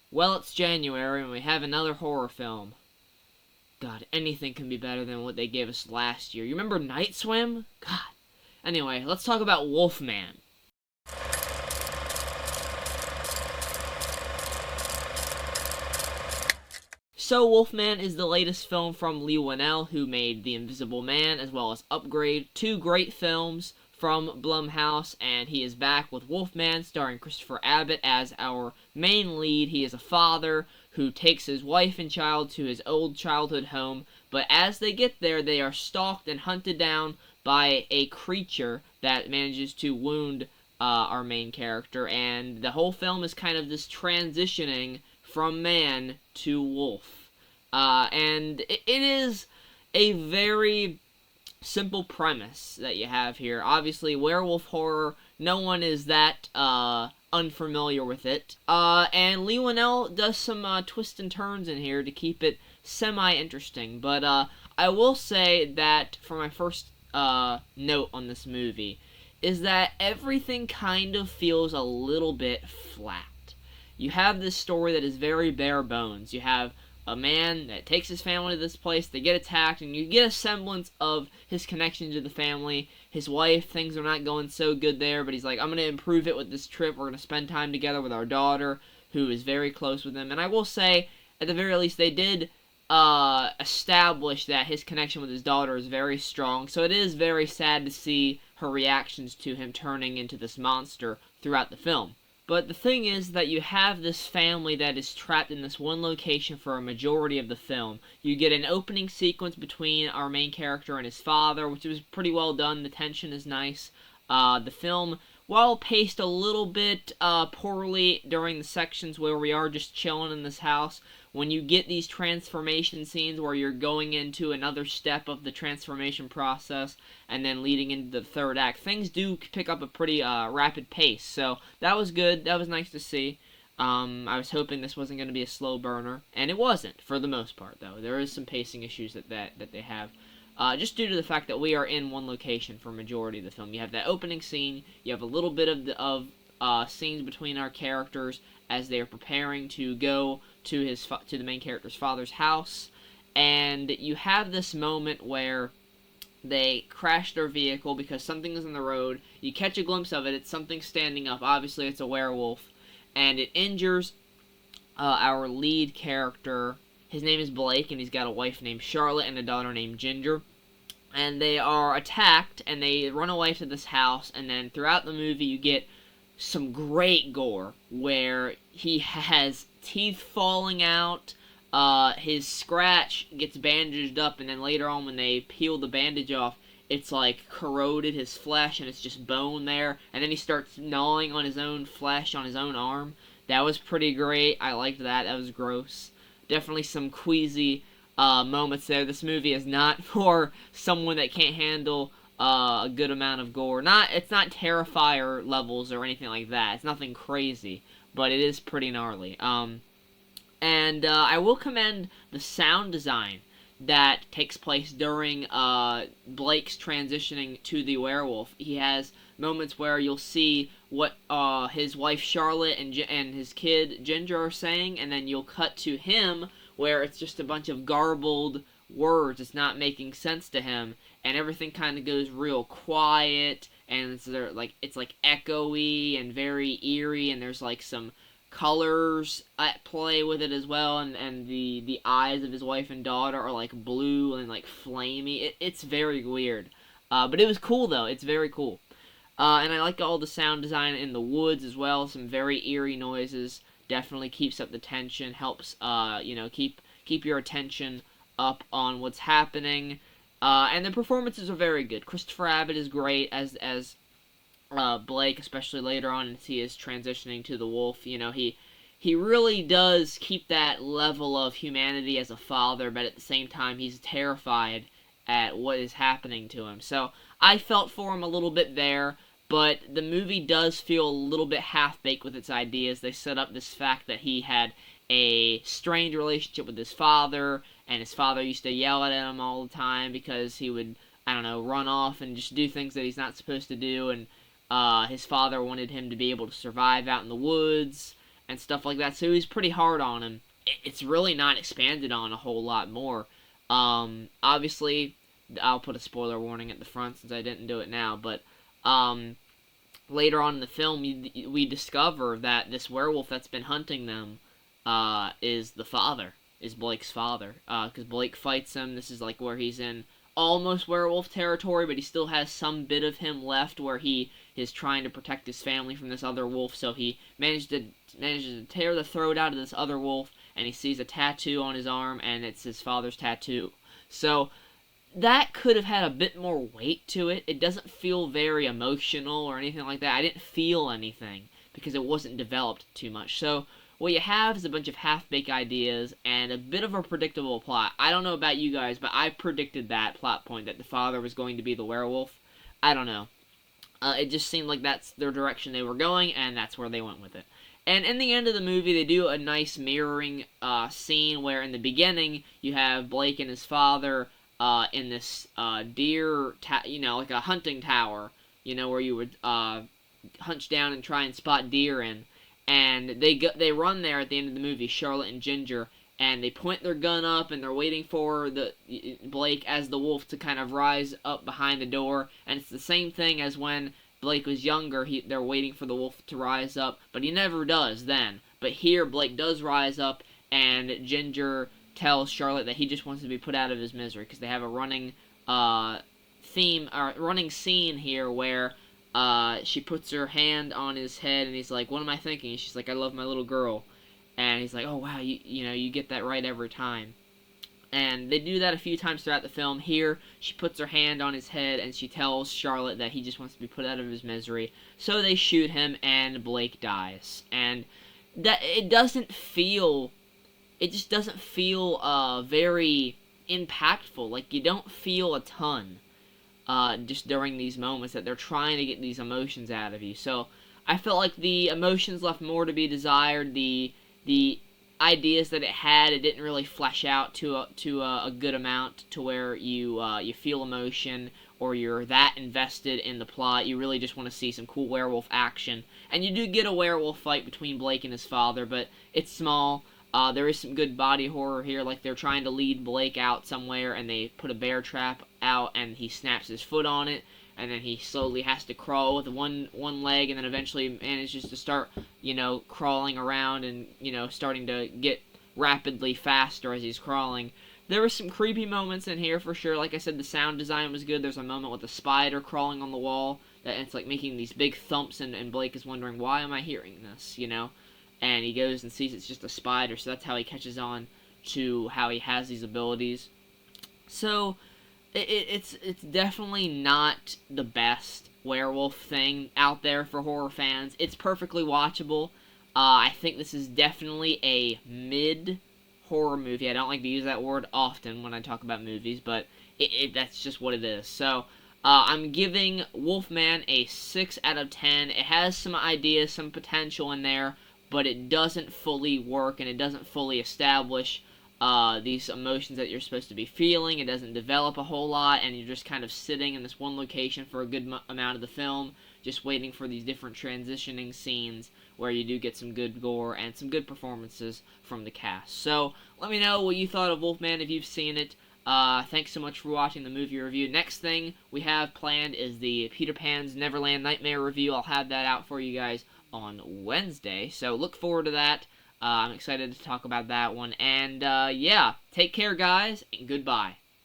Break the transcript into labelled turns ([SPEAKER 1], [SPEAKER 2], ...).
[SPEAKER 1] Well, it's January and we have another horror film. God, anything can be better than what they gave us last year. You remember Night Swim? God. Anyway, let's talk about Wolfman. So, Wolfman is the latest film from Leigh Whanell, who made The Invisible Man as well as Upgrade, two great films from Blumhouse, and he is back with Wolfman, starring Christopher Abbott as our main lead. He is a father who takes his wife and child to his old childhood home, but as they get there, they are stalked and hunted down by a creature that manages to wound our main character, and the whole film is kind of this transitioning from man to wolf. And it is a very simple premise that you have here. Obviously, werewolf horror, no one is that unfamiliar with it. And Leigh Whanell does some twists and turns in here to keep it semi-interesting. But I will say that for my first note on this movie is that everything kind of feels a little bit flat. You have this story that is very bare bones. You have a man that takes his family to this place, they get attacked, and you get a semblance of his connection to the family. His wife, things are not going so good there, but he's like, I'm going to improve it with this trip. We're going to spend time together with our daughter, who is very close with him. And I will say, at the very least, they did establish that his connection with his daughter is very strong, so it is very sad to see her reactions to him turning into this monster throughout the film. But the thing is that you have this family that is trapped in this one location for a majority of the film. You get an opening sequence between our main character and his father, which was pretty well done. The tension is nice. The film, while paced a little bit poorly during the sections where we are just chilling in this house, when you get these transformation scenes where you're going into another step of the transformation process and then leading into the third act, things do pick up a pretty rapid pace. So that was good. That was nice to see. I was hoping this wasn't going to be a slow burner, and it wasn't for the most part, though. There is some pacing issues that they have. Just due to the fact that we are in one location for a majority of the film. You have that opening scene, you have a little bit of scenes between our characters as they are preparing to go to the main character's father's house, and you have this moment where they crash their vehicle because something is in the road. You catch a glimpse of it, it's something standing up, obviously it's a werewolf, and it injures our lead character. His name is Blake, and he's got a wife named Charlotte and a daughter named Ginger. And they are attacked, and they run away to this house, and then throughout the movie you get some great gore, where he has teeth falling out, his scratch gets bandaged up, and then later on when they peel the bandage off, it's like corroded his flesh, and it's just bone there, and then he starts gnawing on his own flesh, on his own arm. That was pretty great. I liked that. That was gross. Definitely some queasy moments there. This movie is not for someone that can't handle a good amount of gore. It's not Terrifier levels or anything like that. It's nothing crazy, but it is pretty gnarly. And I will commend the sound design that takes place during Blake's transitioning to the werewolf. He has moments where you'll see what his wife Charlotte and his kid Ginger are saying, and then you'll cut to him where it's just a bunch of garbled words. It's not making sense to him, and everything kind of goes real quiet, and it's like echoey and very eerie, and there's like some colors at play with it as well, and the eyes of his wife and daughter are like blue and like flamey. It's very weird, but it was cool though. It's very cool, and I like all the sound design in the woods as well. Some very eerie noises. Definitely keeps up the tension. Helps keep your attention up on what's happening. And the performances are very good. Christopher Abbott is great as Blake, especially later on as he is transitioning to the wolf. He really does keep that level of humanity as a father, but at the same time he's terrified at what is happening to him. So I felt for him a little bit there, but the movie does feel a little bit half-baked with its ideas. They set up this fact that he had a strained relationship with his father, and his father used to yell at him all the time because he would, run off and just do things that he's not supposed to do, and his father wanted him to be able to survive out in the woods, and stuff like that. So he's pretty hard on him. It's really not expanded on a whole lot more. Obviously, I'll put a spoiler warning at the front since I didn't do it now, but later on in the film, we discover that this werewolf that's been hunting them is the father, is Blake's father. Because Blake fights him. This is like where he's in almost werewolf territory, but he still has some bit of him left where he is trying to protect his family from this other wolf. So he manages to tear the throat out of this other wolf, and he sees a tattoo on his arm, and it's his father's tattoo. So that could have had a bit more weight to it. It doesn't feel very emotional or anything like that. I didn't feel anything because it wasn't developed too much. So what you have is a bunch of half-baked ideas and a bit of a predictable plot. I don't know about you guys, but I predicted that plot point, that the father was going to be the werewolf. I don't know. It just seemed like that's their direction they were going, and that's where they went with it. And in the end of the movie, they do a nice mirroring scene where in the beginning, you have Blake and his father in this deer, like a hunting tower, where you would hunch down and try and spot deer in. And they run there at the end of the movie, Charlotte and Ginger, and they point their gun up, and they're waiting for Blake as the wolf to kind of rise up behind the door. And it's the same thing as when Blake was younger. They're waiting for the wolf to rise up, but he never does then. But here, Blake does rise up, and Ginger tells Charlotte that he just wants to be put out of his misery, because they have a running running scene here where she puts her hand on his head, and he's like, "What am I thinking?" And she's like, "I love my little girl." And he's like, "Oh wow, you get that right every time." And they do that a few times throughout the film. Here, she puts her hand on his head, and she tells Charlotte that he just wants to be put out of his misery. So they shoot him, and Blake dies. And that it just doesn't feel very impactful. Like, you don't feel a ton just during these moments that they're trying to get these emotions out of you. So I felt like the emotions left more to be desired. The ideas that it didn't really flesh out to a good amount to where you feel emotion or you're that invested in the plot. You really just want to see some cool werewolf action. And you do get a werewolf fight between Blake and his father, but it's small. There is some good body horror here, like they're trying to lead Blake out somewhere, and they put a bear trap out, and he snaps his foot on it, and then he slowly has to crawl with one leg, and then eventually manages to start, crawling around and, starting to get rapidly faster as he's crawling. There were some creepy moments in here for sure. Like I said, the sound design was good. There's a moment with a spider crawling on the wall, that it's like making these big thumps, and Blake is wondering, why am I hearing this, And he goes and sees it's just a spider, so that's how he catches on to how he has these abilities. So, it's definitely not the best werewolf thing out there for horror fans. It's perfectly watchable. I think this is definitely a mid-horror movie. I don't like to use that word often when I talk about movies, but that's just what it is. So, I'm giving Wolfman a 6 out of 10. It has some ideas, some potential in there, but it doesn't fully work, and it doesn't fully establish these emotions that you're supposed to be feeling. It doesn't develop a whole lot, and you're just kind of sitting in this one location for a good amount of the film, just waiting for these different transitioning scenes where you do get some good gore and some good performances from the cast. So, let me know what you thought of Wolfman if you've seen it. Thanks so much for watching the movie review. Next thing we have planned is the Peter Pan's Neverland Nightmare review. I'll have that out for you guys on Wednesday, so look forward to that. I'm excited to talk about that one, and yeah, take care guys, and goodbye.